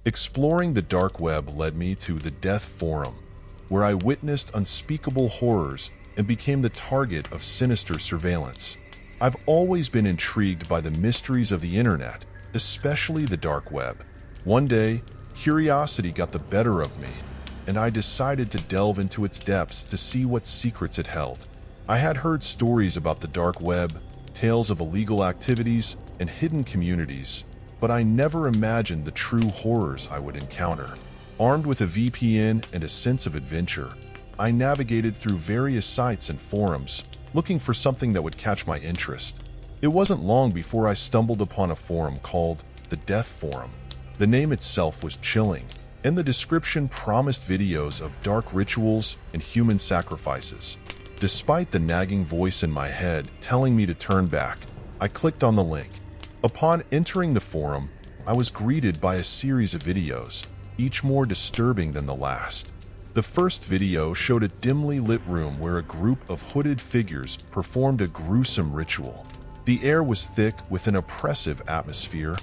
Exploring the dark web led me to the Death Forum, where I witnessed unspeakable horrors and became the target of sinister surveillance. I've always been intrigued by the mysteries of the internet, especially the dark web. One day, curiosity got the better of me, and I decided to delve into its depths to see what secrets it held. I had heard stories about the dark web, tales of illegal activities, and hidden communities, but I never imagined the true horrors I would encounter. Armed with a VPN and a sense of adventure, I navigated through various sites and forums, looking for something that would catch my interest. It wasn't long before I stumbled upon a forum called the Death Forum. The name itself was chilling, and the description promised videos of dark rituals and human sacrifices. Despite the nagging voice in my head telling me to turn back, I clicked on the link. Upon entering the forum, I was greeted by a series of videos, each more disturbing than the last. The first video showed a dimly lit room where a group of hooded figures performed a gruesome ritual. The air was thick with an oppressive atmosphere,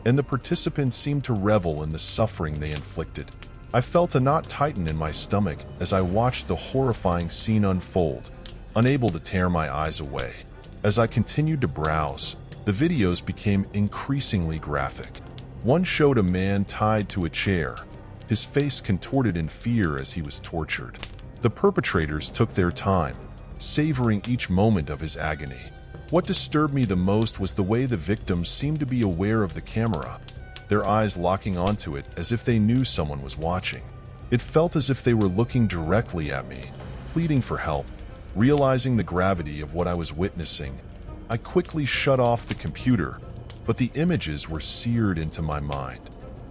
and the participants seemed to revel in the suffering they inflicted. I felt a knot tighten in my stomach as I watched the horrifying scene unfold, unable to tear my eyes away. As I continued to browse, the videos became increasingly graphic. One showed a man tied to a chair, his face contorted in fear as he was tortured. The perpetrators took their time, savoring each moment of his agony. What disturbed me the most was the way the victims seemed to be aware of the camera, their eyes locking onto it as if they knew someone was watching. It felt as if they were looking directly at me, pleading for help. Realizing the gravity of what I was witnessing, I quickly shut off the computer, but the images were seared into my mind.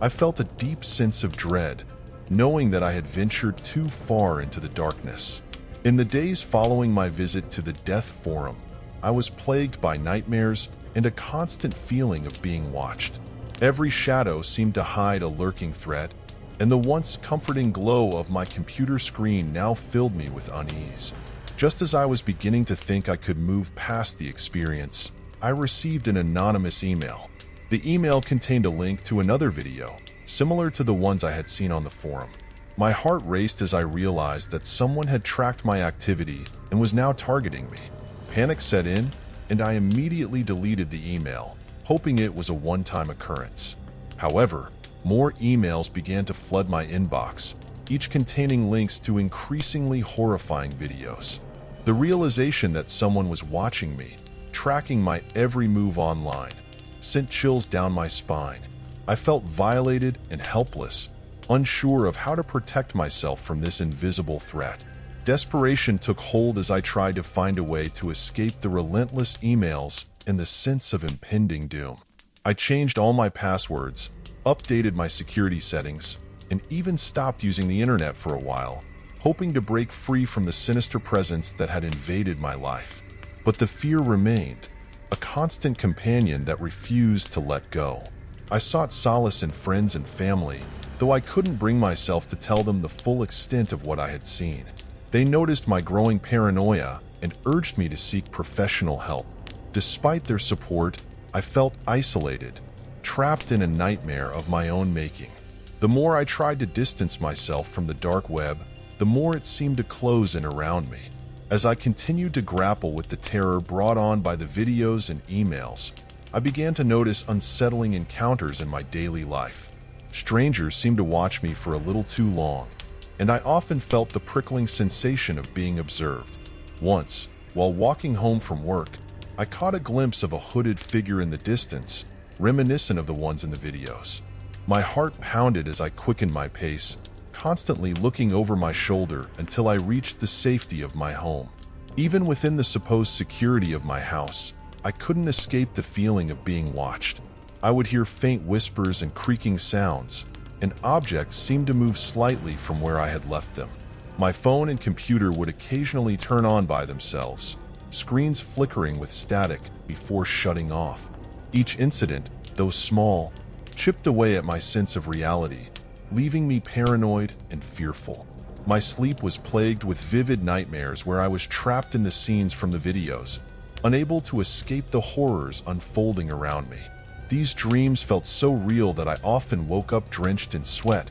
I felt a deep sense of dread, knowing that I had ventured too far into the darkness. In the days following my visit to the Death Forum, I was plagued by nightmares and a constant feeling of being watched. Every shadow seemed to hide a lurking threat, and the once comforting glow of my computer screen now filled me with unease. Just as I was beginning to think I could move past the experience, I received an anonymous email. The email contained a link to another video, similar to the ones I had seen on the forum. My heart raced as I realized that someone had tracked my activity and was now targeting me. Panic set in, and I immediately deleted the email, hoping it was a one-time occurrence. However, more emails began to flood my inbox, each containing links to increasingly horrifying videos. The realization that someone was watching me, tracking my every move online, sent chills down my spine. I felt violated and helpless, unsure of how to protect myself from this invisible threat. Desperation took hold as I tried to find a way to escape the relentless emails and the sense of impending doom. I changed all my passwords, updated my security settings, and even stopped using the internet for a while, hoping to break free from the sinister presence that had invaded my life. But the fear remained, a constant companion that refused to let go. I sought solace in friends and family, though I couldn't bring myself to tell them the full extent of what I had seen. They noticed my growing paranoia and urged me to seek professional help. Despite their support, I felt isolated, trapped in a nightmare of my own making. The more I tried to distance myself from the dark web, the more it seemed to close in around me. As I continued to grapple with the terror brought on by the videos and emails, I began to notice unsettling encounters in my daily life. Strangers seemed to watch me for a little too long, and I often felt the prickling sensation of being observed. Once, while walking home from work, I caught a glimpse of a hooded figure in the distance, reminiscent of the ones in the videos. My heart pounded as I quickened my pace, constantly looking over my shoulder until I reached the safety of my home. Even within the supposed security of my house, I couldn't escape the feeling of being watched. I would hear faint whispers and creaking sounds, and objects seemed to move slightly from where I had left them. My phone and computer would occasionally turn on by themselves, screens flickering with static before shutting off. Each incident, though small, chipped away at my sense of reality, leaving me paranoid and fearful. My sleep was plagued with vivid nightmares where I was trapped in the scenes from the videos, unable to escape the horrors unfolding around me. These dreams felt so real that I often woke up drenched in sweat,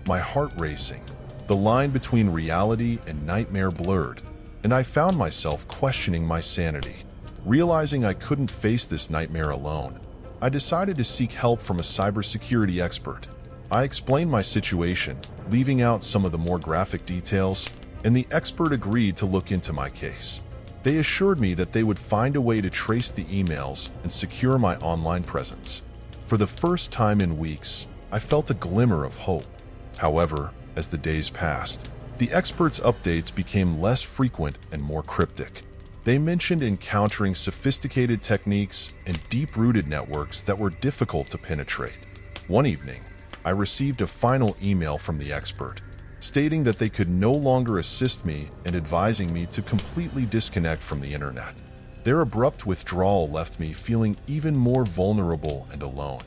my heart racing. The line between reality and nightmare blurred, and I found myself questioning my sanity. Realizing I couldn't face this nightmare alone, I decided to seek help from a cybersecurity expert. I explained my situation, leaving out some of the more graphic details, and the expert agreed to look into my case. They assured me that they would find a way to trace the emails and secure my online presence. For the first time in weeks, I felt a glimmer of hope. However, as the days passed, the expert's updates became less frequent and more cryptic. They mentioned encountering sophisticated techniques and deep-rooted networks that were difficult to penetrate. One evening, I received a final email from the expert, stating that they could no longer assist me and advising me to completely disconnect from the internet. Their abrupt withdrawal left me feeling even more vulnerable and alone.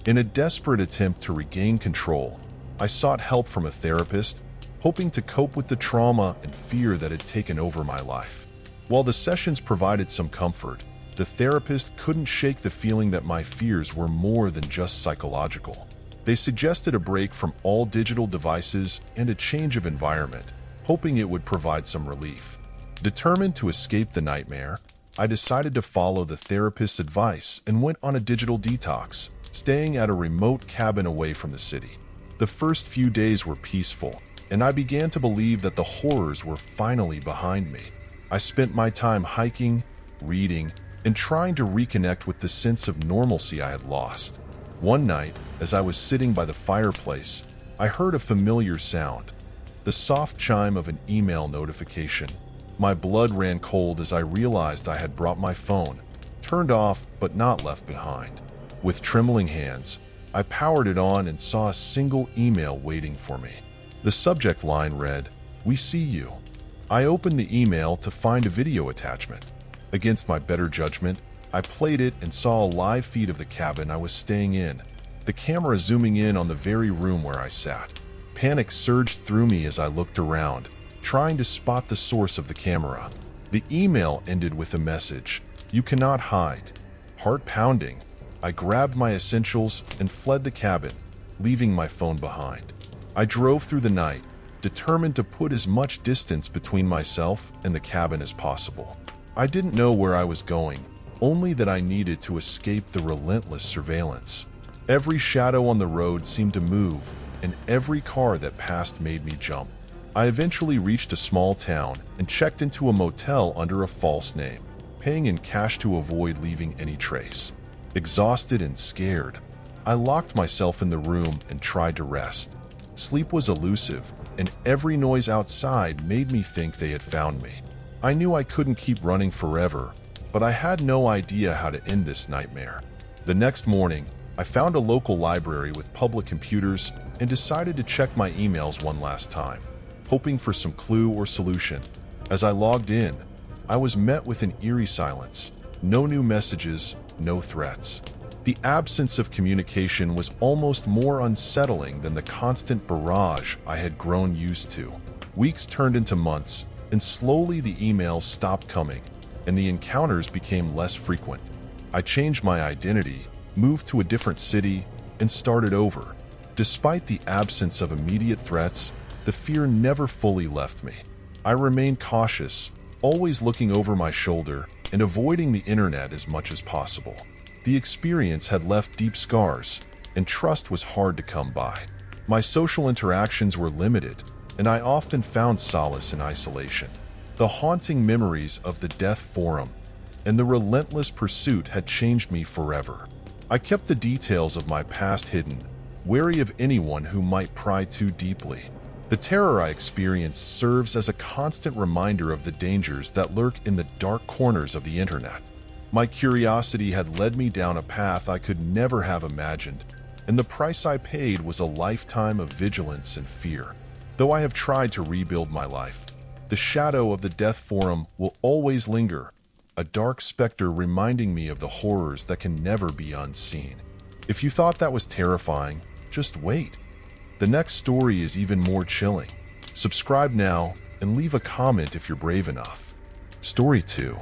In a desperate attempt to regain control, I sought help from a therapist, hoping to cope with the trauma and fear that had taken over my life. While the sessions provided some comfort, the therapist couldn't shake the feeling that my fears were more than just psychological. They suggested a break from all digital devices and a change of environment, hoping it would provide some relief. Determined to escape the nightmare, I decided to follow the therapist's advice and went on a digital detox, staying at a remote cabin away from the city. The first few days were peaceful, and I began to believe that the horrors were finally behind me. I spent my time hiking, reading, and trying to reconnect with the sense of normalcy I had lost. One night, as I was sitting by the fireplace, I heard a familiar sound, the soft chime of an email notification. My blood ran cold as I realized I had brought my phone, turned off but not left behind. With trembling hands, I powered it on and saw a single email waiting for me. The subject line read, "We see you." I opened the email to find a video attachment. Against my better judgment, I played it and saw a live feed of the cabin I was staying in, the camera zooming in on the very room where I sat. Panic surged through me as I looked around, trying to spot the source of the camera. The email ended with a message, "You cannot hide." Heart pounding, I grabbed my essentials and fled the cabin, leaving my phone behind. I drove through the night, determined to put as much distance between myself and the cabin as possible. I didn't know where I was going, only that I needed to escape the relentless surveillance. Every shadow on the road seemed to move, and every car that passed made me jump. I eventually reached a small town and checked into a motel under a false name, paying in cash to avoid leaving any trace. Exhausted and scared, I locked myself in the room and tried to rest. Sleep was elusive, and every noise outside made me think they had found me. I knew I couldn't keep running forever, but I had no idea how to end this nightmare. The next morning, I found a local library with public computers and decided to check my emails one last time, hoping for some clue or solution. As I logged in, I was met with an eerie silence. No new messages, no threats. The absence of communication was almost more unsettling than the constant barrage I had grown used to. Weeks turned into months, and slowly the emails stopped coming, and the encounters became less frequent. I changed my identity, moved to a different city, and started over. Despite the absence of immediate threats, the fear never fully left me. I remained cautious, always looking over my shoulder and avoiding the internet as much as possible. The experience had left deep scars, and trust was hard to come by. My social interactions were limited, and I often found solace in isolation. The haunting memories of the death forum and the relentless pursuit had changed me forever. I kept the details of my past hidden, wary of anyone who might pry too deeply. The terror I experienced serves as a constant reminder of the dangers that lurk in the dark corners of the internet. My curiosity had led me down a path I could never have imagined, and the price I paid was a lifetime of vigilance and fear. Though I have tried to rebuild my life, the shadow of the death forum will always linger, a dark specter reminding me of the horrors that can never be unseen. If you thought that was terrifying, just wait. The next story is even more chilling. Subscribe now and leave a comment if you're brave enough. Story 2.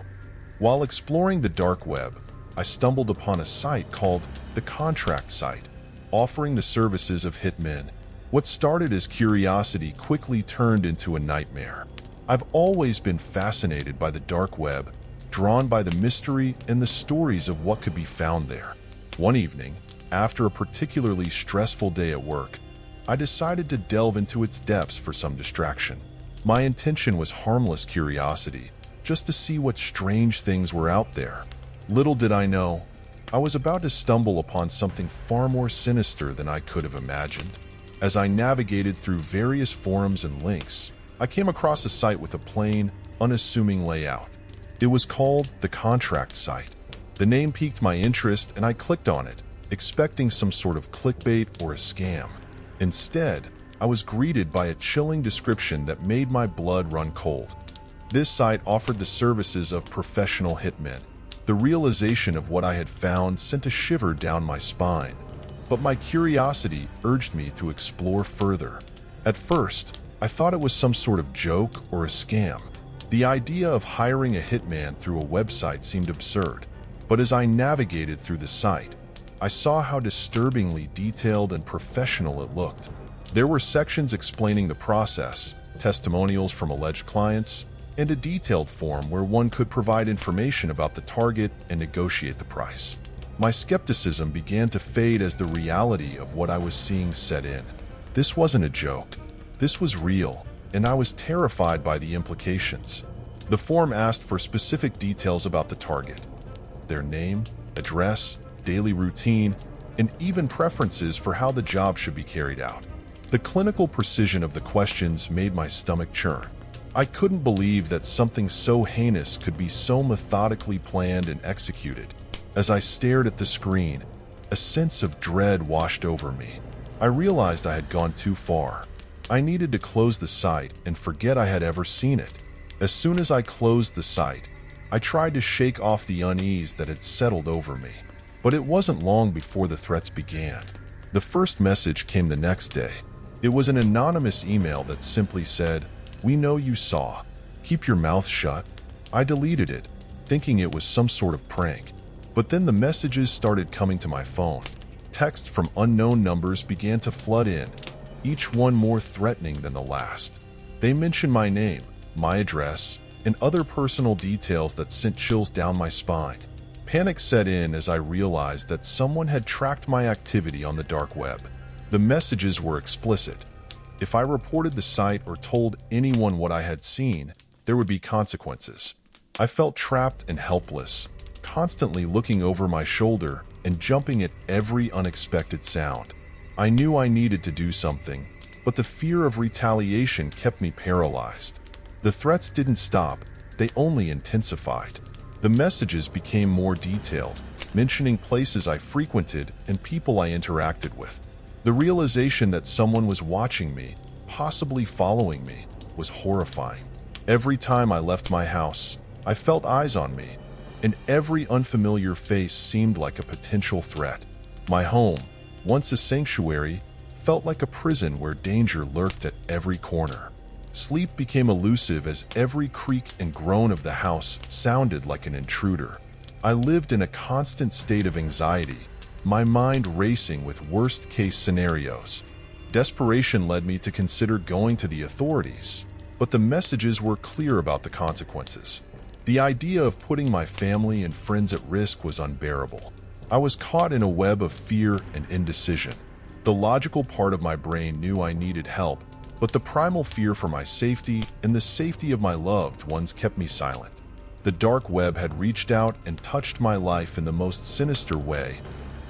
While exploring the dark web, I stumbled upon a site called the contract site, offering the services of hitmen. What started as curiosity quickly turned into a nightmare. I've always been fascinated by the dark web, drawn by the mystery and the stories of what could be found there. One evening, after a particularly stressful day at work, I decided to delve into its depths for some distraction. My intention was harmless curiosity, just to see what strange things were out there. Little did I know, I was about to stumble upon something far more sinister than I could have imagined. As I navigated through various forums and links, I came across a site with a plain, unassuming layout. It was called the contract site. The name piqued my interest and I clicked on it, expecting some sort of clickbait or a scam. Instead, I was greeted by a chilling description that made my blood run cold. This site offered the services of professional hitmen. The realization of what I had found sent a shiver down my spine, but my curiosity urged me to explore further. At first, I thought it was some sort of joke or a scam. The idea of hiring a hitman through a website seemed absurd, but as I navigated through the site, I saw how disturbingly detailed and professional it looked. There were sections explaining the process, testimonials from alleged clients, and a detailed form where one could provide information about the target and negotiate the price. My skepticism began to fade as the reality of what I was seeing set in. This wasn't a joke. This was real, and I was terrified by the implications. The form asked for specific details about the target: their name, address, daily routine, and even preferences for how the job should be carried out. The clinical precision of the questions made my stomach churn. I couldn't believe that something so heinous could be so methodically planned and executed. As I stared at the screen, a sense of dread washed over me. I realized I had gone too far. I needed to close the site and forget I had ever seen it. As soon as I closed the site, I tried to shake off the unease that had settled over me. But it wasn't long before the threats began. The first message came the next day. It was an anonymous email that simply said, "We know you saw. Keep your mouth shut." I deleted it, thinking it was some sort of prank. But then the messages started coming to my phone. Texts from unknown numbers began to flood in, each one more threatening than the last. They mentioned my name, my address, and other personal details that sent chills down my spine. Panic set in as I realized that someone had tracked my activity on the dark web. The messages were explicit. If I reported the site or told anyone what I had seen, there would be consequences. I felt trapped and helpless, constantly looking over my shoulder and jumping at every unexpected sound. I knew I needed to do something, but the fear of retaliation kept me paralyzed. The threats didn't stop, they only intensified. The messages became more detailed, mentioning places I frequented and people I interacted with. The realization that someone was watching me, possibly following me, was horrifying. Every time I left my house, I felt eyes on me, and every unfamiliar face seemed like a potential threat. My home, once a sanctuary, felt like a prison where danger lurked at every corner. Sleep became elusive as every creak and groan of the house sounded like an intruder. I lived in a constant state of anxiety, my mind racing with worst-case scenarios. Desperation led me to consider going to the authorities, but the messages were clear about the consequences. The idea of putting my family and friends at risk was unbearable. I was caught in a web of fear and indecision. The logical part of my brain knew I needed help, but the primal fear for my safety and the safety of my loved ones kept me silent. The dark web had reached out and touched my life in the most sinister way,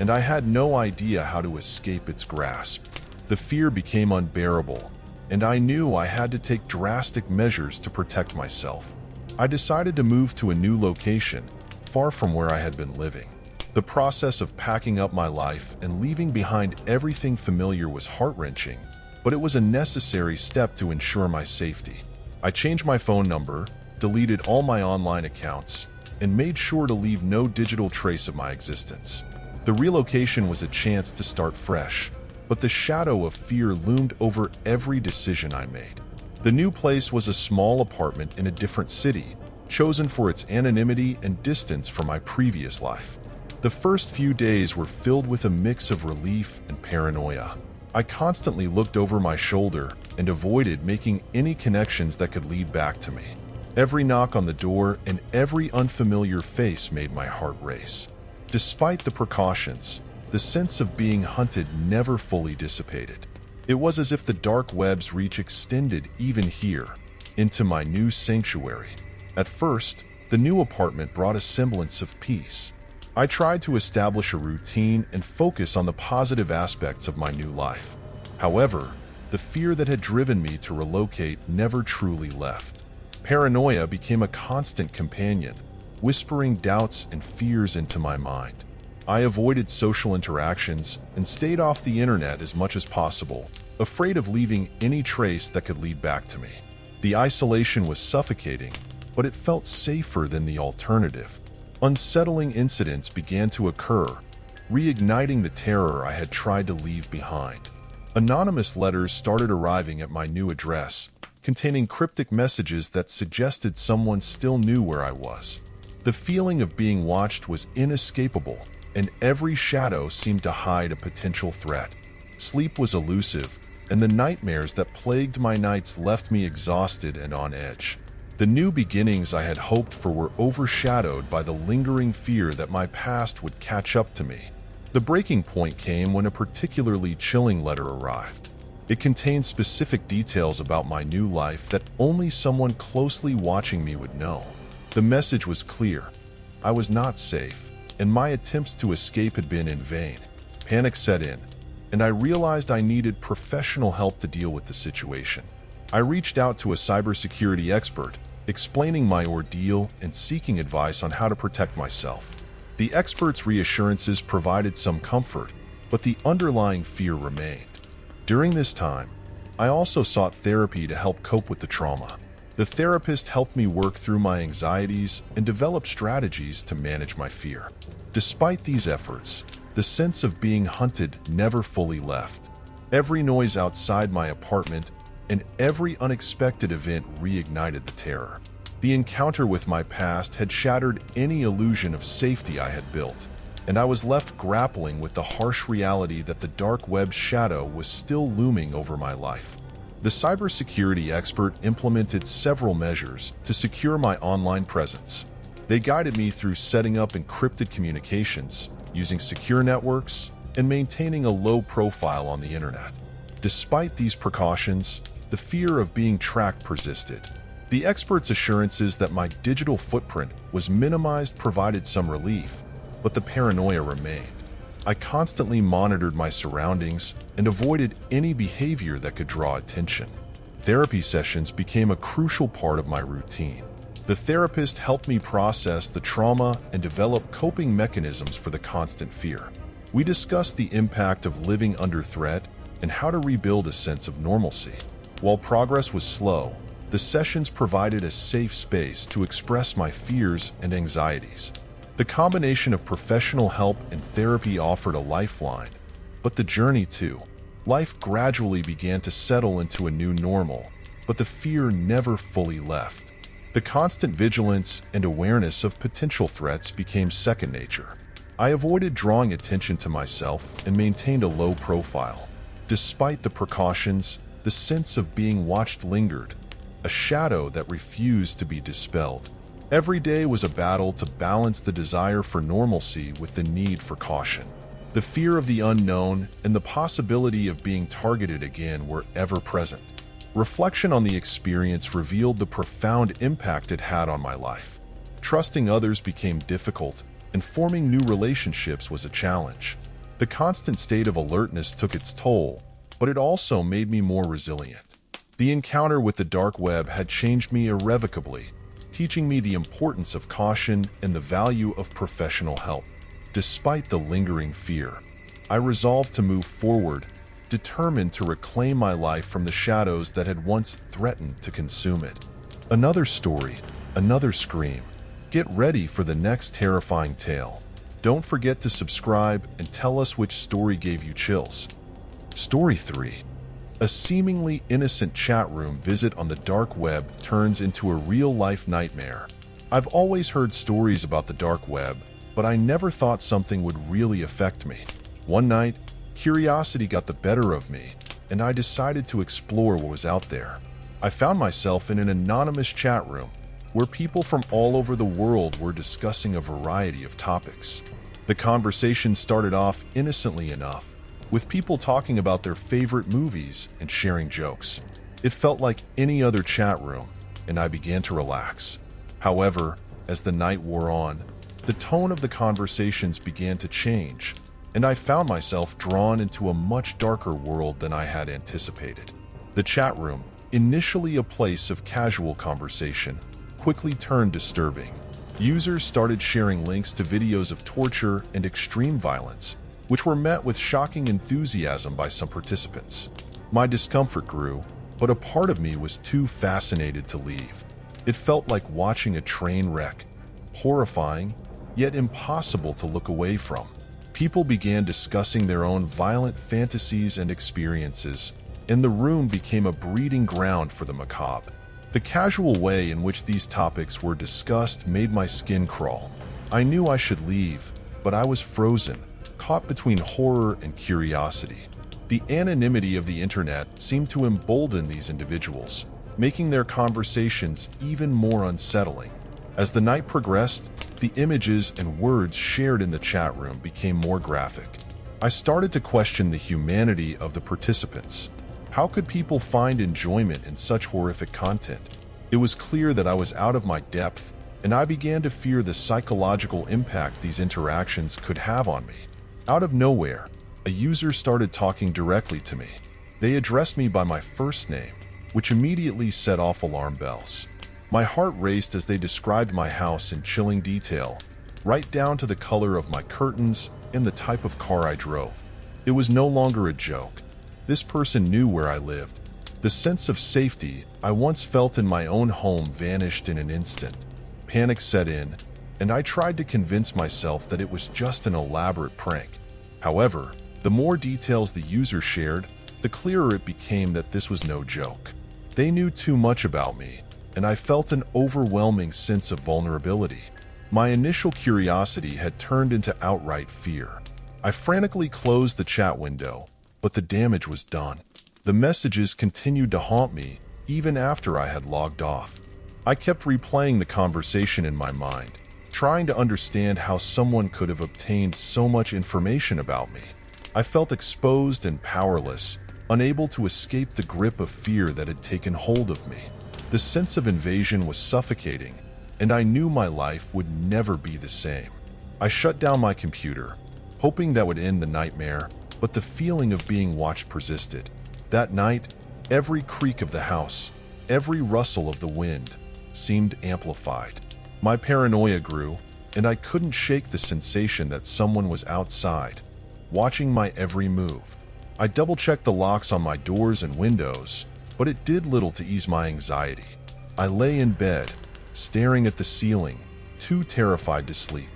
and I had no idea how to escape its grasp. The fear became unbearable, and I knew I had to take drastic measures to protect myself. I decided to move to a new location, far from where I had been living. The process of packing up my life and leaving behind everything familiar was heart-wrenching, but it was a necessary step to ensure my safety. I changed my phone number, deleted all my online accounts, and made sure to leave no digital trace of my existence. The relocation was a chance to start fresh, but the shadow of fear loomed over every decision I made. The new place was a small apartment in a different city, chosen for its anonymity and distance from my previous life. The first few days were filled with a mix of relief and paranoia. I constantly looked over my shoulder and avoided making any connections that could lead back to me. Every knock on the door and every unfamiliar face made my heart race. Despite the precautions, the sense of being hunted never fully dissipated. It was as if the dark web's reach extended even here, into my new sanctuary. At first, the new apartment brought a semblance of peace. I tried to establish a routine and focus on the positive aspects of my new life. However, the fear that had driven me to relocate never truly left. Paranoia became a constant companion, whispering doubts and fears into my mind. I avoided social interactions and stayed off the internet as much as possible, afraid of leaving any trace that could lead back to me. The isolation was suffocating, but it felt safer than the alternative. Unsettling incidents began to occur, reigniting the terror I had tried to leave behind. Anonymous letters started arriving at my new address, containing cryptic messages that suggested someone still knew where I was. The feeling of being watched was inescapable, and every shadow seemed to hide a potential threat. Sleep was elusive, and the nightmares that plagued my nights left me exhausted and on edge. The new beginnings I had hoped for were overshadowed by the lingering fear that my past would catch up to me. The breaking point came when a particularly chilling letter arrived. It contained specific details about my new life that only someone closely watching me would know. The message was clear. I was not safe, and my attempts to escape had been in vain. Panic set in, and I realized I needed professional help to deal with the situation. I reached out to a cybersecurity expert, explaining my ordeal and seeking advice on how to protect myself. The expert's reassurances provided some comfort, but the underlying fear remained. During this time, I also sought therapy to help cope with the trauma. The therapist helped me work through my anxieties and develop strategies to manage my fear. Despite these efforts, the sense of being hunted never fully left. Every noise outside my apartment and every unexpected event reignited the terror. The encounter with my past had shattered any illusion of safety I had built, and I was left grappling with the harsh reality that the dark web's shadow was still looming over my life. The cybersecurity expert implemented several measures to secure my online presence. They guided me through setting up encrypted communications, using secure networks, and maintaining a low profile on the internet. Despite these precautions, the fear of being tracked persisted. The expert's assurances that my digital footprint was minimized provided some relief, but the paranoia remained. I constantly monitored my surroundings and avoided any behavior that could draw attention. Therapy sessions became a crucial part of my routine. The therapist helped me process the trauma and develop coping mechanisms for the constant fear. We discussed the impact of living under threat and how to rebuild a sense of normalcy. While progress was slow, the sessions provided a safe space to express my fears and anxieties. The combination of professional help and therapy offered a lifeline, but the journey too. Life gradually began to settle into a new normal, but the fear never fully left. The constant vigilance and awareness of potential threats became second nature. I avoided drawing attention to myself and maintained a low profile. Despite the precautions, the sense of being watched lingered, a shadow that refused to be dispelled. Every day was a battle to balance the desire for normalcy with the need for caution. The fear of the unknown and the possibility of being targeted again were ever present. Reflection on the experience revealed the profound impact it had on my life. Trusting others became difficult, and forming new relationships was a challenge. The constant state of alertness took its toll, but it also made me more resilient. The encounter with the dark web had changed me irrevocably, teaching me the importance of caution and the value of professional help. Despite the lingering fear, I resolved to move forward, determined to reclaim my life from the shadows that had once threatened to consume it. Another story, another scream. Get ready for the next terrifying tale. Don't forget to subscribe and tell us which story gave you chills. Story 3. A seemingly innocent chat room visit on the dark web turns into a real-life nightmare. I've always heard stories about the dark web, but I never thought something would really affect me. One night, curiosity got the better of me, and I decided to explore what was out there. I found myself in an anonymous chat room where people from all over the world were discussing a variety of topics. The conversation started off innocently enough, with people talking about their favorite movies and sharing jokes. It felt like any other chat room, and I began to relax. However, as the night wore on, the tone of the conversations began to change, and I found myself drawn into a much darker world than I had anticipated. The chat room, initially a place of casual conversation, quickly turned disturbing. Users started sharing links to videos of torture and extreme violence, which were met with shocking enthusiasm by some participants. My discomfort grew, but a part of me was too fascinated to leave. It felt like watching a train wreck, horrifying, yet impossible to look away from. People began discussing their own violent fantasies and experiences, and the room became a breeding ground for the macabre. The casual way in which these topics were discussed made my skin crawl. I knew I should leave, but I was frozen, caught between horror and curiosity. The anonymity of the internet seemed to embolden these individuals, making their conversations even more unsettling. As the night progressed, the images and words shared in the chat room became more graphic. I started to question the humanity of the participants. How could people find enjoyment in such horrific content? It was clear that I was out of my depth, and I began to fear the psychological impact these interactions could have on me. Out of nowhere, a user started talking directly to me. They addressed me by my first name, which immediately set off alarm bells. My heart raced as they described my house in chilling detail, right down to the color of my curtains and the type of car I drove. It was no longer a joke. This person knew where I lived. The sense of safety I once felt in my own home vanished in an instant. Panic set in, and I tried to convince myself that it was just an elaborate prank. However, the more details the user shared, the clearer it became that this was no joke. They knew too much about me, and I felt an overwhelming sense of vulnerability. My initial curiosity had turned into outright fear. I frantically closed the chat window, but the damage was done. The messages continued to haunt me even after I had logged off. I kept replaying the conversation in my mind, trying to understand how someone could have obtained so much information about me. I felt exposed and powerless, unable to escape the grip of fear that had taken hold of me. The sense of invasion was suffocating, and I knew my life would never be the same. I shut down my computer, hoping that would end the nightmare, but the feeling of being watched persisted. That night, every creak of the house, every rustle of the wind, seemed amplified. My paranoia grew, and I couldn't shake the sensation that someone was outside, watching my every move. I double-checked the locks on my doors and windows, but it did little to ease my anxiety. I lay in bed, staring at the ceiling, too terrified to sleep.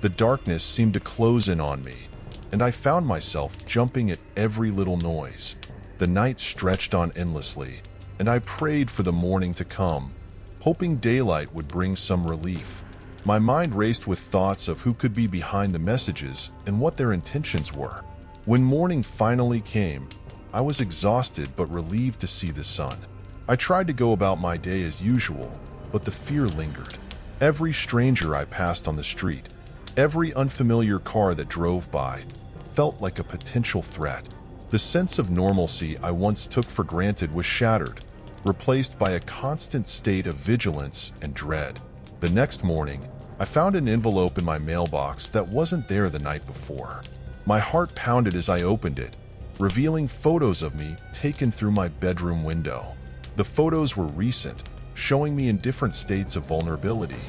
The darkness seemed to close in on me, and I found myself jumping at every little noise. The night stretched on endlessly, and I prayed for the morning to come, hoping daylight would bring some relief. My mind raced with thoughts of who could be behind the messages and what their intentions were. When morning finally came, I was exhausted but relieved to see the sun. I tried to go about my day as usual, but the fear lingered. Every stranger I passed on the street, every unfamiliar car that drove by, felt like a potential threat. The sense of normalcy I once took for granted was shattered, replaced by a constant state of vigilance and dread. The next morning, I found an envelope in my mailbox that wasn't there the night before. My heart pounded as I opened it, revealing photos of me taken through my bedroom window. The photos were recent, showing me in different states of vulnerability.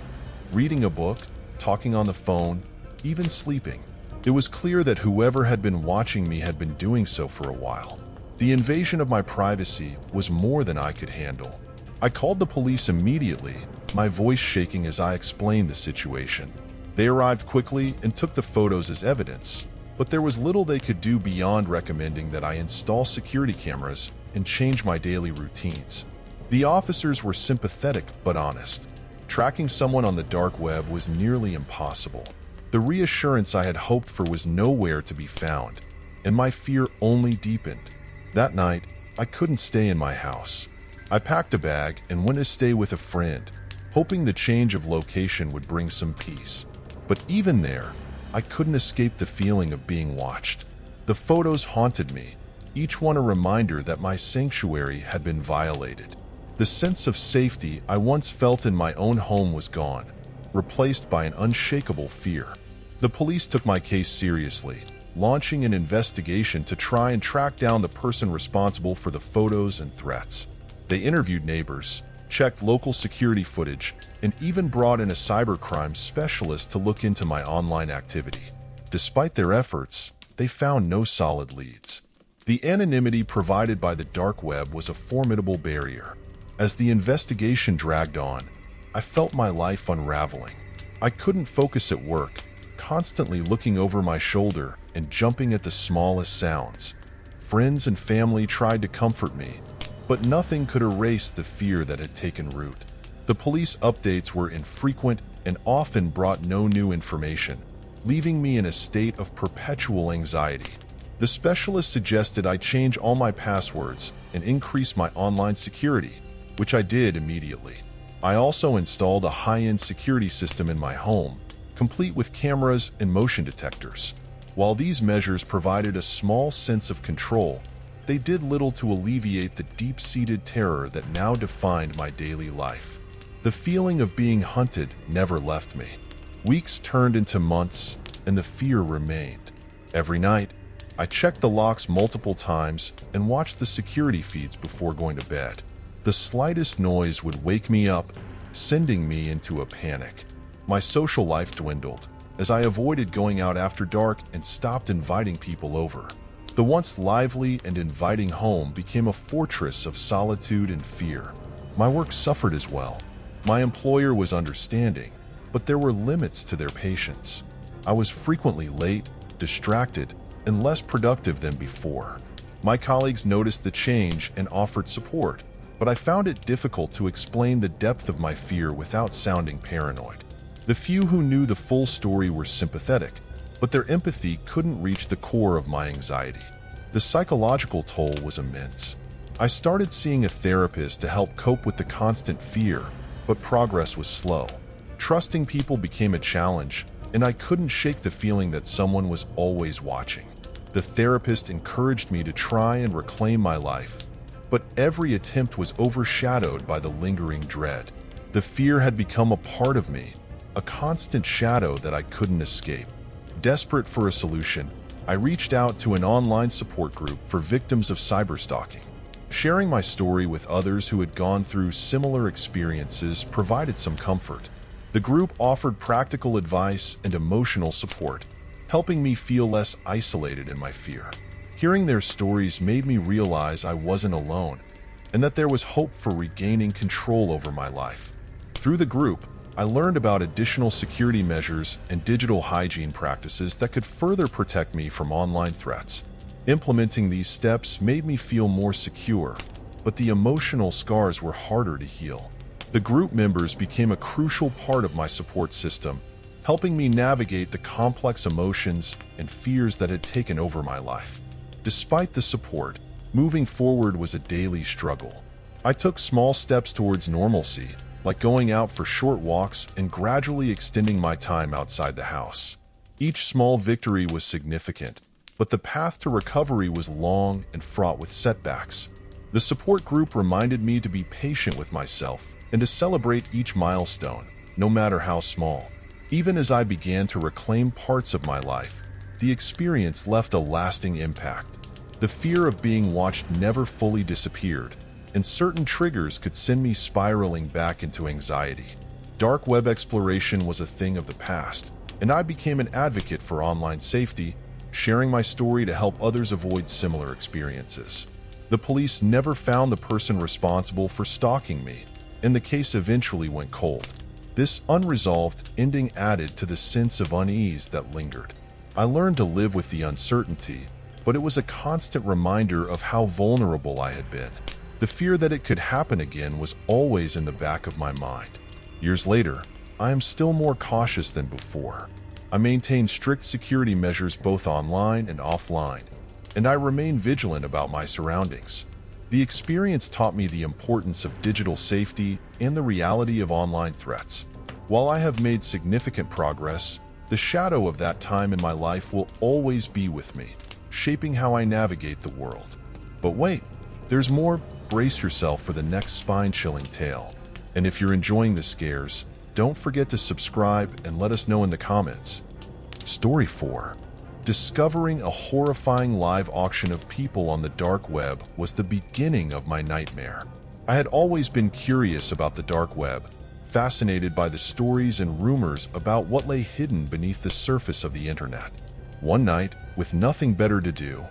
Reading a book, talking on the phone, even sleeping. It was clear that whoever had been watching me had been doing so for a while. The invasion of my privacy was more than I could handle. I called the police immediately, my voice shaking as I explained the situation. They arrived quickly and took the photos as evidence, but there was little they could do beyond recommending that I install security cameras and change my daily routines. The officers were sympathetic but honest. Tracking someone on the dark web was nearly impossible. The reassurance I had hoped for was nowhere to be found, and my fear only deepened. That night, I couldn't stay in my house. I packed a bag and went to stay with a friend, hoping the change of location would bring some peace. But even there, I couldn't escape the feeling of being watched. The photos haunted me, each one a reminder that my sanctuary had been violated. The sense of safety I once felt in my own home was gone, replaced by an unshakable fear. The police took my case seriously, launching an investigation to try and track down the person responsible for the photos and threats. They interviewed neighbors, checked local security footage, and even brought in a cybercrime specialist to look into my online activity. Despite their efforts, they found no solid leads. The anonymity provided by the dark web was a formidable barrier. As the investigation dragged on, I felt my life unraveling. I couldn't focus at work, constantly looking over my shoulder and jumping at the smallest sounds. Friends and family tried to comfort me, but nothing could erase the fear that had taken root. The police updates were infrequent and often brought no new information, leaving me in a state of perpetual anxiety. The specialist suggested I change all my passwords and increase my online security, which I did immediately. I also installed a high-end security system in my home, complete with cameras and motion detectors. While these measures provided a small sense of control, they did little to alleviate the deep-seated terror that now defined my daily life. The feeling of being hunted never left me. Weeks turned into months, and the fear remained. Every night, I checked the locks multiple times and watched the security feeds before going to bed. The slightest noise would wake me up, sending me into a panic. My social life dwindled, as I avoided going out after dark and stopped inviting people over. The once lively and inviting home became a fortress of solitude and fear. My work suffered as well. My employer was understanding, but there were limits to their patience. I was frequently late, distracted, and less productive than before. My colleagues noticed the change and offered support, but I found it difficult to explain the depth of my fear without sounding paranoid. The few who knew the full story were sympathetic, but their empathy couldn't reach the core of my anxiety. The psychological toll was immense. I started seeing a therapist to help cope with the constant fear, but progress was slow. Trusting people became a challenge, and I couldn't shake the feeling that someone was always watching. The therapist encouraged me to try and reclaim my life, but every attempt was overshadowed by the lingering dread. The fear had become a part of me, a constant shadow that I couldn't escape. Desperate for a solution, I reached out to an online support group for victims of cyberstalking. Sharing my story with others who had gone through similar experiences provided some comfort. The group offered practical advice and emotional support, helping me feel less isolated in my fear. Hearing their stories made me realize I wasn't alone, and that there was hope for regaining control over my life. Through the group, I learned about additional security measures and digital hygiene practices that could further protect me from online threats. Implementing these steps made me feel more secure, but the emotional scars were harder to heal. The group members became a crucial part of my support system, helping me navigate the complex emotions and fears that had taken over my life. Despite the support, moving forward was a daily struggle. I took small steps towards normalcy, like going out for short walks and gradually extending my time outside the house. Each small victory was significant, but the path to recovery was long and fraught with setbacks. The support group reminded me to be patient with myself and to celebrate each milestone, no matter how small. Even as I began to reclaim parts of my life, the experience left a lasting impact. The fear of being watched never fully disappeared, and certain triggers could send me spiraling back into anxiety. Dark web exploration was a thing of the past, and I became an advocate for online safety, sharing my story to help others avoid similar experiences. The police never found the person responsible for stalking me, and the case eventually went cold. This unresolved ending added to the sense of unease that lingered. I learned to live with the uncertainty, but it was a constant reminder of how vulnerable I had been. The fear that it could happen again was always in the back of my mind. Years later, I am still more cautious than before. I maintain strict security measures both online and offline, and I remain vigilant about my surroundings. The experience taught me the importance of digital safety and the reality of online threats. While I have made significant progress, the shadow of that time in my life will always be with me, shaping how I navigate the world. But wait, there's more. Brace yourself for the next spine-chilling tale. And if you're enjoying the scares, don't forget to subscribe and let us know in the comments. Story 4. Discovering a horrifying live auction of people on the dark web was the beginning of my nightmare. I had always been curious about the dark web, fascinated by the stories and rumors about what lay hidden beneath the surface of the internet. One night, with nothing better to do,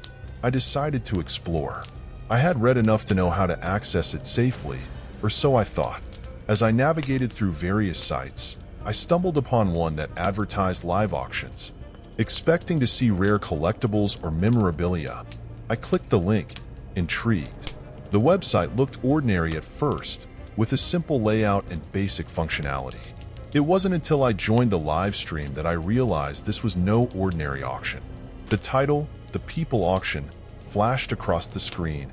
I decided to explore. I had read enough to know how to access it safely, or so I thought. As I navigated through various sites, I stumbled upon one that advertised live auctions. Expecting to see rare collectibles or memorabilia, I clicked the link, intrigued. The website looked ordinary at first, with a simple layout and basic functionality. It wasn't until I joined the live stream that I realized this was no ordinary auction. The title, The People Auction, flashed across the screen,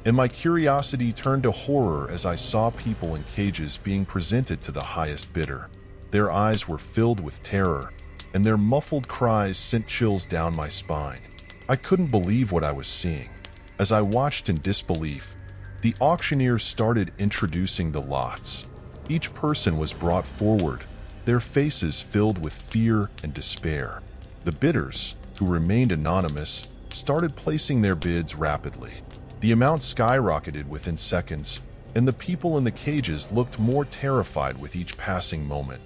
and my curiosity turned to horror as I saw people in cages being presented to the highest bidder. Their eyes were filled with terror, and their muffled cries sent chills down my spine. I couldn't believe what I was seeing. As I watched in disbelief, the auctioneer started introducing the lots. Each person was brought forward, their faces filled with fear and despair. The bidders, who remained anonymous, started placing their bids rapidly. The amount skyrocketed within seconds, and the people in the cages looked more terrified with each passing moment.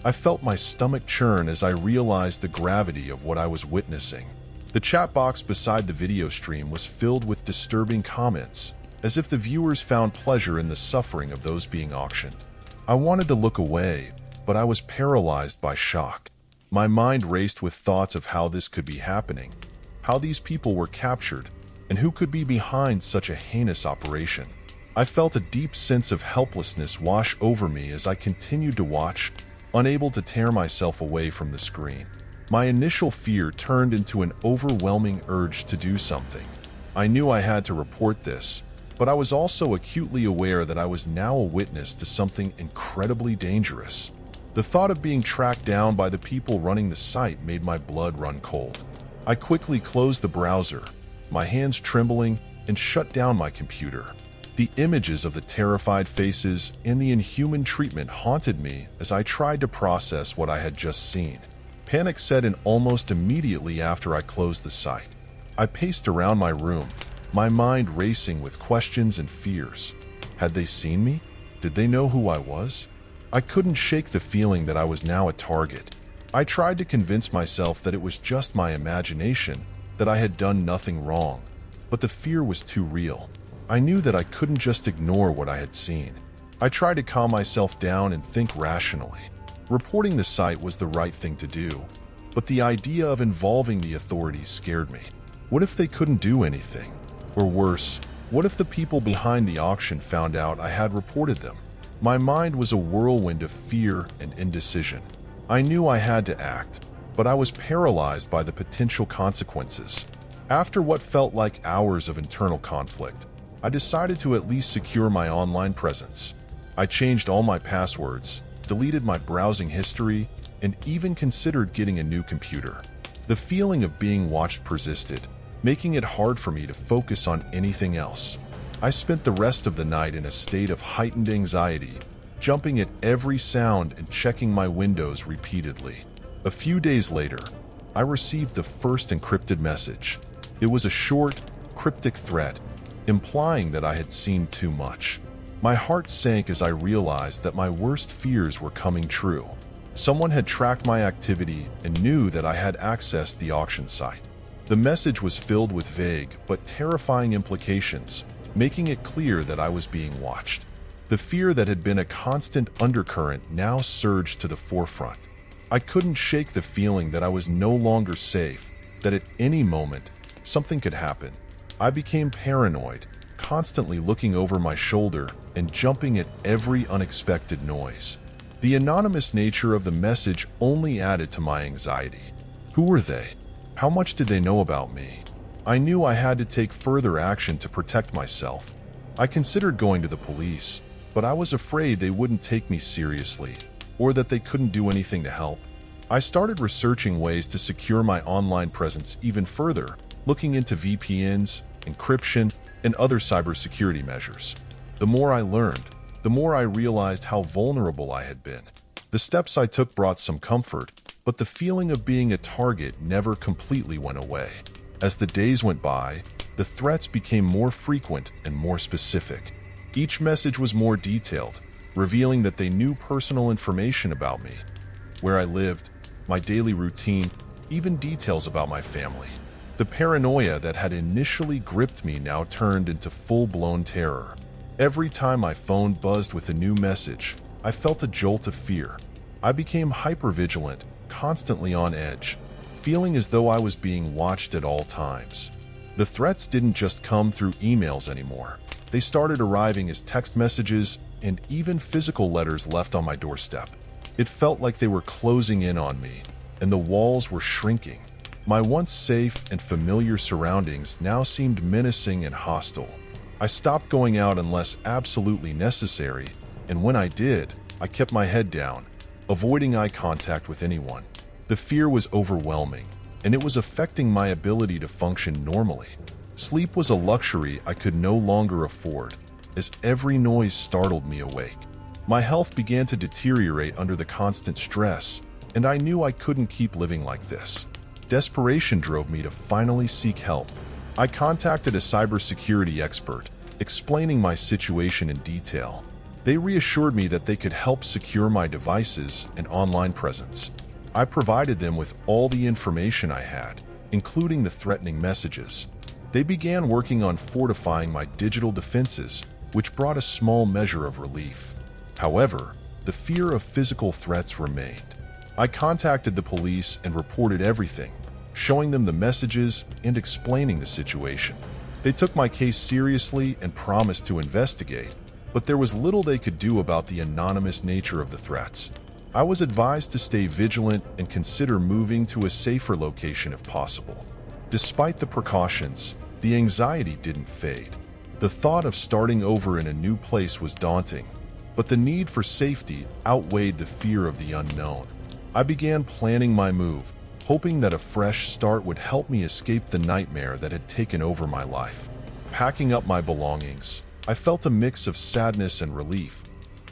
I felt my stomach churn as I realized the gravity of what I was witnessing. The chat box beside the video stream was filled with disturbing comments, as if the viewers found pleasure in the suffering of those being auctioned. I wanted to look away, but I was paralyzed by shock. My mind raced with thoughts of how this could be happening, how these people were captured, and who could be behind such a heinous operation. I felt a deep sense of helplessness wash over me as I continued to watch, unable to tear myself away from the screen. My initial fear turned into an overwhelming urge to do something. I knew I had to report this, but I was also acutely aware that I was now a witness to something incredibly dangerous. The thought of being tracked down by the people running the site made my blood run cold. I quickly closed the browser, my hands trembling, and shut down my computer. The images of the terrified faces and the inhuman treatment haunted me as I tried to process what I had just seen. Panic set in almost immediately after I closed the site. I paced around my room, my mind racing with questions and fears. Had they seen me? Did they know who I was? I couldn't shake the feeling that I was now a target. I tried to convince myself that it was just my imagination, that I had done nothing wrong, but the fear was too real. I knew that I couldn't just ignore what I had seen. I tried to calm myself down and think rationally. Reporting the site was the right thing to do, but the idea of involving the authorities scared me. What if they couldn't do anything? Or worse, what if the people behind the auction found out I had reported them? My mind was a whirlwind of fear and indecision. I knew I had to act, but I was paralyzed by the potential consequences. After what felt like hours of internal conflict, I decided to at least secure my online presence. I changed all my passwords, deleted my browsing history, and even considered getting a new computer. The feeling of being watched persisted, making it hard for me to focus on anything else. I spent the rest of the night in a state of heightened anxiety, jumping at every sound and checking my windows repeatedly. A few days later, I received the first encrypted message. It was a short, cryptic threat, implying that I had seen too much. My heart sank as I realized that my worst fears were coming true. Someone had tracked my activity and knew that I had accessed the auction site. The message was filled with vague but terrifying implications, making it clear that I was being watched. The fear that had been a constant undercurrent now surged to the forefront. I couldn't shake the feeling that I was no longer safe, that at any moment, something could happen. I became paranoid, constantly looking over my shoulder and jumping at every unexpected noise. The anonymous nature of the message only added to my anxiety. Who were they? How much did they know about me? I knew I had to take further action to protect myself. I considered going to the police, but I was afraid they wouldn't take me seriously, or that they couldn't do anything to help. I started researching ways to secure my online presence even further, looking into VPNs, encryption, and other cybersecurity measures. The more I learned, the more I realized how vulnerable I had been. The steps I took brought some comfort, but the feeling of being a target never completely went away. As the days went by, the threats became more frequent and more specific. Each message was more detailed, revealing that they knew personal information about me, where I lived, my daily routine, even details about my family. The paranoia that had initially gripped me now turned into full-blown terror. Every time my phone buzzed with a new message, I felt a jolt of fear. I became hyper-vigilant, constantly on edge, feeling as though I was being watched at all times. The threats didn't just come through emails anymore. They started arriving as text messages and even physical letters left on my doorstep. It felt like they were closing in on me, and the walls were shrinking. My once safe and familiar surroundings now seemed menacing and hostile. I stopped going out unless absolutely necessary, and when I did, I kept my head down, avoiding eye contact with anyone. The fear was overwhelming, and it was affecting my ability to function normally. Sleep was a luxury I could no longer afford, as every noise startled me awake. My health began to deteriorate under the constant stress, and I knew I couldn't keep living like this. Desperation drove me to finally seek help. I contacted a cybersecurity expert, explaining my situation in detail. They reassured me that they could help secure my devices and online presence. I provided them with all the information I had, including the threatening messages. They began working on fortifying my digital defenses, which brought a small measure of relief. However, the fear of physical threats remained. I contacted the police and reported everything, showing them the messages and explaining the situation. They took my case seriously and promised to investigate, but there was little they could do about the anonymous nature of the threats. I was advised to stay vigilant and consider moving to a safer location if possible. Despite the precautions, the anxiety didn't fade. The thought of starting over in a new place was daunting, but the need for safety outweighed the fear of the unknown. I began planning my move, hoping that a fresh start would help me escape the nightmare that had taken over my life. Packing up my belongings, I felt a mix of sadness and relief,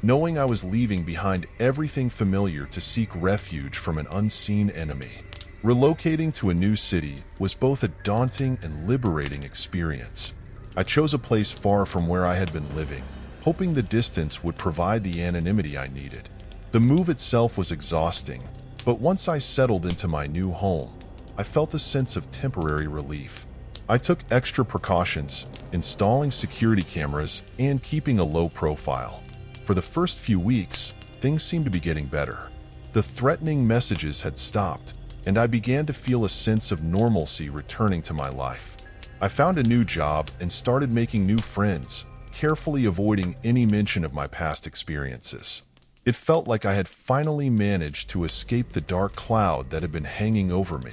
knowing I was leaving behind everything familiar to seek refuge from an unseen enemy. Relocating to a new city was both a daunting and liberating experience. I chose a place far from where I had been living, hoping the distance would provide the anonymity I needed. The move itself was exhausting, but once I settled into my new home, I felt a sense of temporary relief. I took extra precautions, installing security cameras and keeping a low profile. For the first few weeks, things seemed to be getting better. The threatening messages had stopped, and I began to feel a sense of normalcy returning to my life. I found a new job and started making new friends, carefully avoiding any mention of my past experiences. It felt like I had finally managed to escape the dark cloud that had been hanging over me.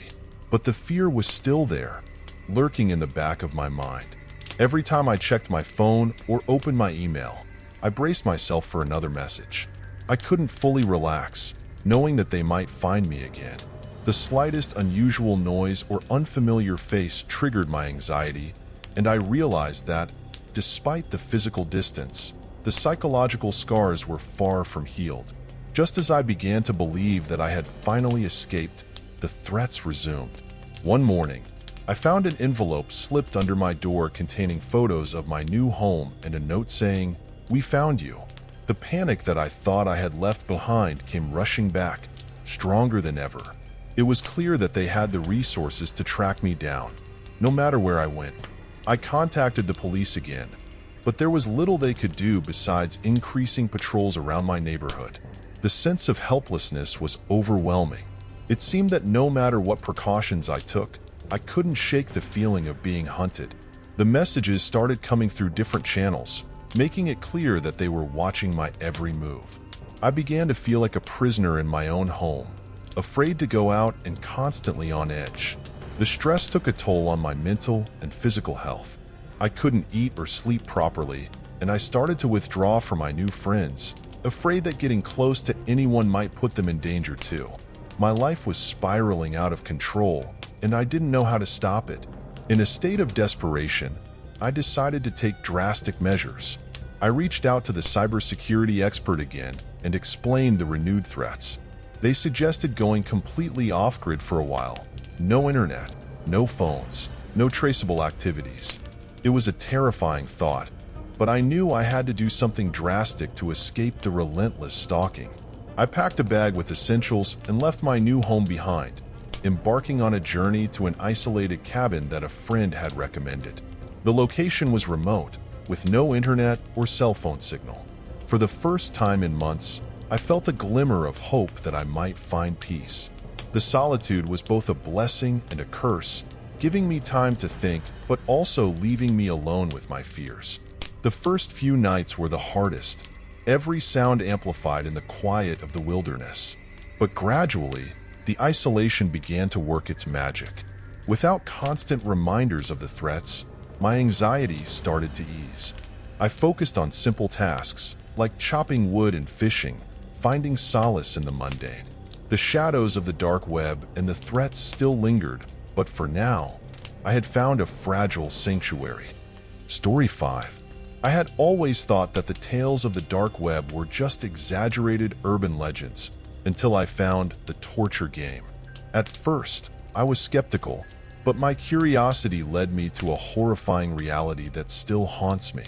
But the fear was still there, lurking in the back of my mind. Every time I checked my phone or opened my email, I braced myself for another message. I couldn't fully relax, knowing that they might find me again. The slightest unusual noise or unfamiliar face triggered my anxiety, and I realized that, despite the physical distance, the psychological scars were far from healed. Just as I began to believe that I had finally escaped, the threats resumed. One morning, I found an envelope slipped under my door containing photos of my new home and a note saying, "We found you." The panic that I thought I had left behind came rushing back, stronger than ever. It was clear that they had the resources to track me down, no matter where I went. I contacted the police again, but there was little they could do besides increasing patrols around my neighborhood. The sense of helplessness was overwhelming. It seemed that no matter what precautions I took, I couldn't shake the feeling of being hunted. The messages started coming through different channels, making it clear that they were watching my every move. I began to feel like a prisoner in my own home, afraid to go out and constantly on edge. The stress took a toll on my mental and physical health. I couldn't eat or sleep properly, and I started to withdraw from my new friends, afraid that getting close to anyone might put them in danger too. My life was spiraling out of control, and I didn't know how to stop it. In a state of desperation, I decided to take drastic measures. I reached out to the cybersecurity expert again and explained the renewed threats. They suggested going completely off-grid for a while. No internet, no phones, no traceable activities. It was a terrifying thought, but I knew I had to do something drastic to escape the relentless stalking. I packed a bag with essentials and left my new home behind, embarking on a journey to an isolated cabin that a friend had recommended. The location was remote, with no internet or cell phone signal. For the first time in months, I felt a glimmer of hope that I might find peace. The solitude was both a blessing and a curse, giving me time to think, but also leaving me alone with my fears. The first few nights were the hardest, every sound amplified in the quiet of the wilderness. But gradually, the isolation began to work its magic. Without constant reminders of the threats, my anxiety started to ease. I focused on simple tasks, like chopping wood and fishing, finding solace in the mundane. The shadows of the dark web and the threats still lingered, but for now, I had found a fragile sanctuary. Story 5. I had always thought that the tales of the dark web were just exaggerated urban legends, until I found the torture game. At first, I was skeptical, but my curiosity led me to a horrifying reality that still haunts me.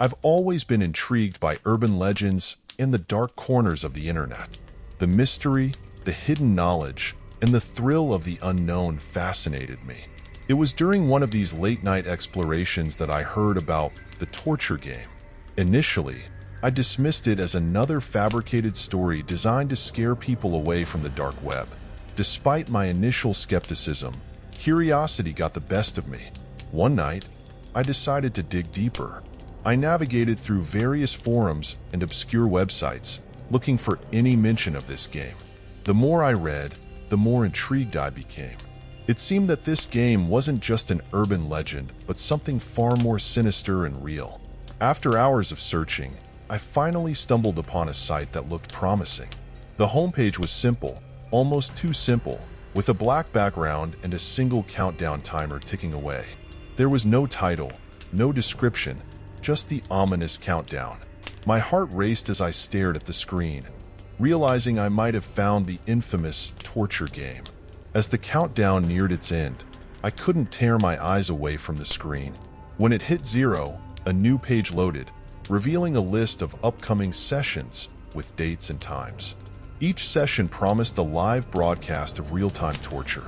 I've always been intrigued by urban legends and the dark corners of the internet. The mystery, the hidden knowledge, and the thrill of the unknown fascinated me. It was during one of these late-night explorations that I heard about the torture game. Initially, I dismissed it as another fabricated story designed to scare people away from the dark web. Despite my initial skepticism, curiosity got the best of me. One night, I decided to dig deeper. I navigated through various forums and obscure websites, looking for any mention of this game. The more I read, the more intrigued I became. It seemed that this game wasn't just an urban legend, but something far more sinister and real. After hours of searching, I finally stumbled upon a site that looked promising. The homepage was simple, almost too simple, with a black background and a single countdown timer ticking away. There was no title, no description, just the ominous countdown. My heart raced as I stared at the screen, realizing I might have found the infamous torture game. As the countdown neared its end, I couldn't tear my eyes away from the screen. When it hit 0, a new page loaded, revealing a list of upcoming sessions with dates and times. Each session promised a live broadcast of real-time torture.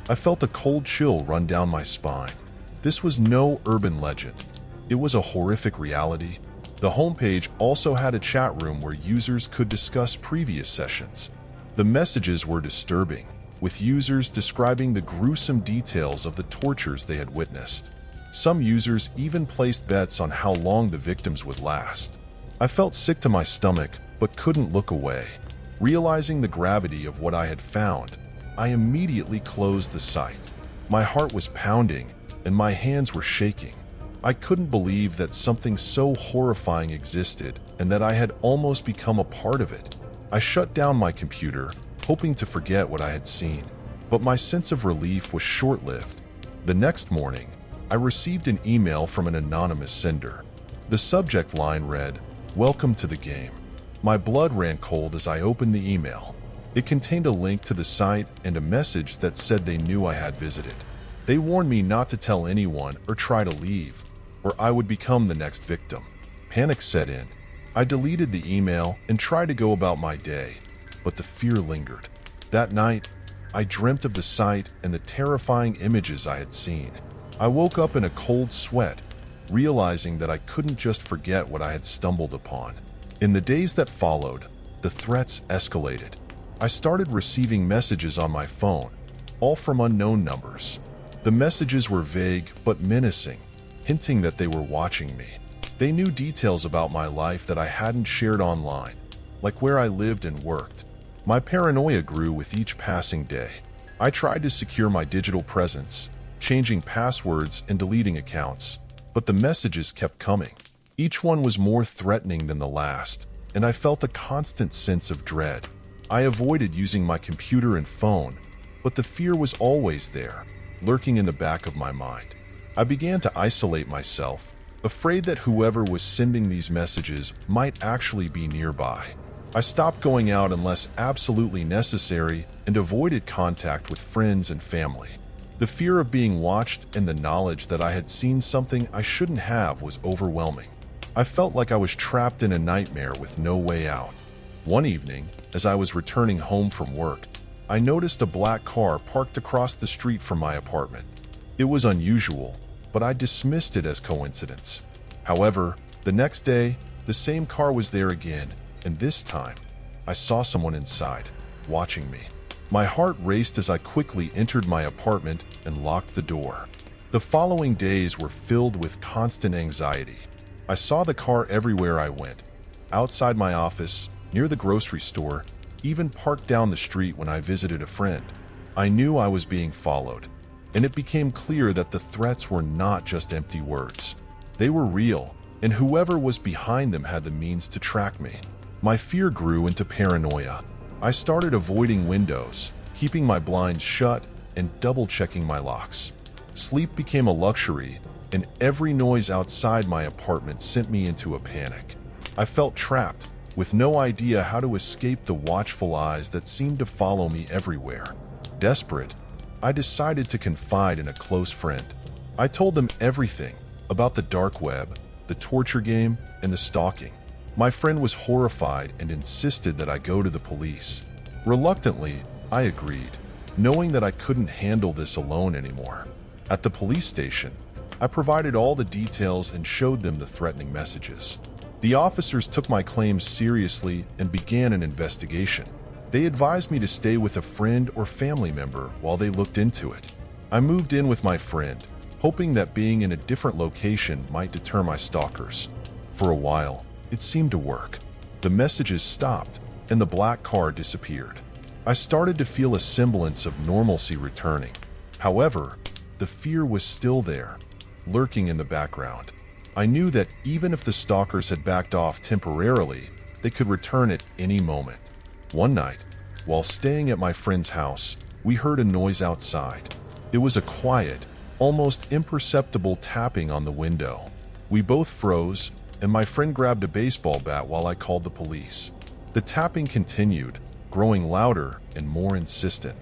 I felt a cold chill run down my spine. This was no urban legend. It was a horrific reality. The homepage also had a chat room where users could discuss previous sessions. The messages were disturbing, with users describing the gruesome details of the tortures they had witnessed. Some users even placed bets on how long the victims would last. I felt sick to my stomach, but couldn't look away. Realizing the gravity of what I had found, I immediately closed the site. My heart was pounding, and my hands were shaking. I couldn't believe that something so horrifying existed and that I had almost become a part of it. I shut down my computer, hoping to forget what I had seen, but my sense of relief was short-lived. The next morning, I received an email from an anonymous sender. The subject line read, "Welcome to the game." My blood ran cold as I opened the email. It contained a link to the site and a message that said they knew I had visited. They warned me not to tell anyone or try to leave, or I would become the next victim. Panic set in. I deleted the email and tried to go about my day, but the fear lingered. That night, I dreamt of the site and the terrifying images I had seen. I woke up in a cold sweat, realizing that I couldn't just forget what I had stumbled upon. In the days that followed, the threats escalated. I started receiving messages on my phone, all from unknown numbers. The messages were vague but menacing, hinting that they were watching me. They knew details about my life that I hadn't shared online. like where I lived and worked. My paranoia grew with each passing day. I tried to secure my digital presence, changing passwords and deleting accounts, but the messages kept coming. Each one was more threatening than the last, and I felt a constant sense of dread. I avoided using my computer and phone, but the fear was always there, lurking in the back of my mind. I began to isolate myself, afraid that whoever was sending these messages might actually be nearby. I stopped going out unless absolutely necessary and avoided contact with friends and family. The fear of being watched and the knowledge that I had seen something I shouldn't have was overwhelming. I felt like I was trapped in a nightmare with no way out. One evening, as I was returning home from work, I noticed a black car parked across the street from my apartment. It was unusual, but I dismissed it as coincidence. However, the next day, the same car was there again, and this time, I saw someone inside, watching me. My heart raced as I quickly entered my apartment and locked the door. The following days were filled with constant anxiety. I saw the car everywhere I went, outside my office, near the grocery store, even parked down the street when I visited a friend. I knew I was being followed, and it became clear that the threats were not just empty words. They were real, and whoever was behind them had the means to track me. My fear grew into paranoia. I started avoiding windows, keeping my blinds shut, and double-checking my locks. Sleep became a luxury, and every noise outside my apartment sent me into a panic. I felt trapped, with no idea how to escape the watchful eyes that seemed to follow me everywhere. Desperate, I decided to confide in a close friend. I told them everything about the dark web, the torture game, and the stalking. My friend was horrified and insisted that I go to the police. Reluctantly, I agreed, knowing that I couldn't handle this alone anymore. At the police station, I provided all the details and showed them the threatening messages. The officers took my claims seriously and began an investigation. They advised me to stay with a friend or family member while they looked into it. I moved in with my friend, hoping that being in a different location might deter my stalkers. For a while, it seemed to work. The messages stopped, and the black car disappeared. I started to feel a semblance of normalcy returning. However, the fear was still there, lurking in the background. I knew that even if the stalkers had backed off temporarily, they could return at any moment. One night, while staying at my friend's house, we heard a noise outside. It was a quiet, almost imperceptible tapping on the window. We both froze, and my friend grabbed a baseball bat while I called the police. The tapping continued, growing louder and more insistent.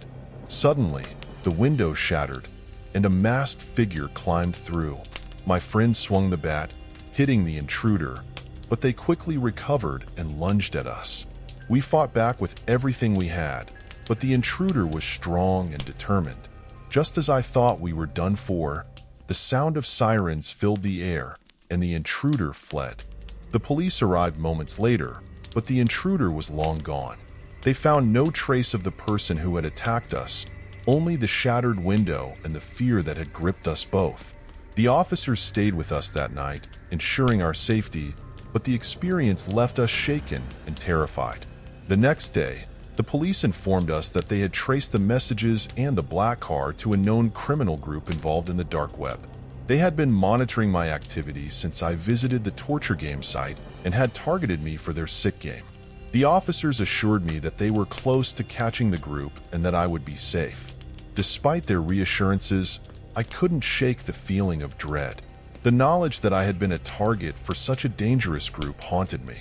Suddenly, the window shattered, and a masked figure climbed through. My friend swung the bat, hitting the intruder, but they quickly recovered and lunged at us. We fought back with everything we had, but the intruder was strong and determined. Just as I thought we were done for, the sound of sirens filled the air, and the intruder fled. The police arrived moments later, but the intruder was long gone. They found no trace of the person who had attacked us, only the shattered window and the fear that had gripped us both. The officers stayed with us that night, ensuring our safety, but the experience left us shaken and terrified. The next day, the police informed us that they had traced the messages and the black car to a known criminal group involved in the dark web. They had been monitoring my activities since I visited the torture game site and had targeted me for their sick game. The officers assured me that they were close to catching the group and that I would be safe. Despite their reassurances, I couldn't shake the feeling of dread. The knowledge that I had been a target for such a dangerous group haunted me.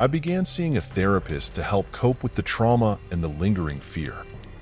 I began seeing a therapist to help cope with the trauma and the lingering fear.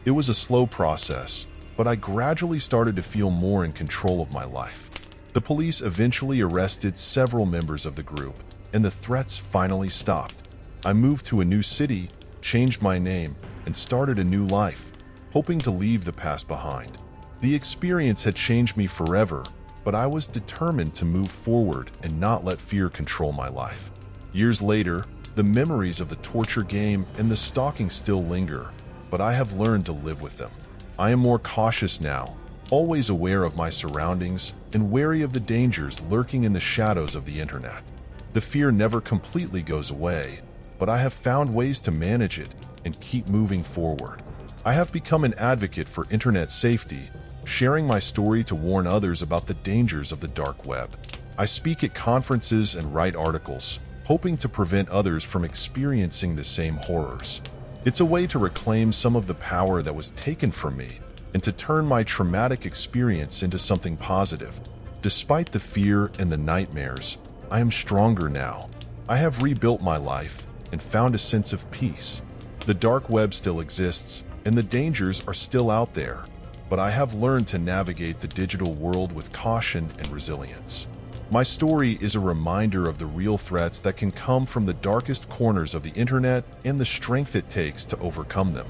It was a slow process, but I gradually started to feel more in control of my life. The police eventually arrested several members of the group, and the threats finally stopped. I moved to a new city, changed my name, and started a new life, hoping to leave the past behind. The experience had changed me forever, but I was determined to move forward and not let fear control my life. Years later, the memories of the torture game and the stalking still linger, but I have learned to live with them. I am more cautious now, always aware of my surroundings and wary of the dangers lurking in the shadows of the internet. The fear never completely goes away, but I have found ways to manage it and keep moving forward. I have become an advocate for internet safety, sharing my story to warn others about the dangers of the dark web. I speak at conferences and write articles, hoping to prevent others from experiencing the same horrors. It's a way to reclaim some of the power that was taken from me and to turn my traumatic experience into something positive. Despite the fear and the nightmares, I am stronger now. I have rebuilt my life and found a sense of peace. The dark web still exists, and the dangers are still out there, but I have learned to navigate the digital world with caution and resilience. My story is a reminder of the real threats that can come from the darkest corners of the internet and the strength it takes to overcome them.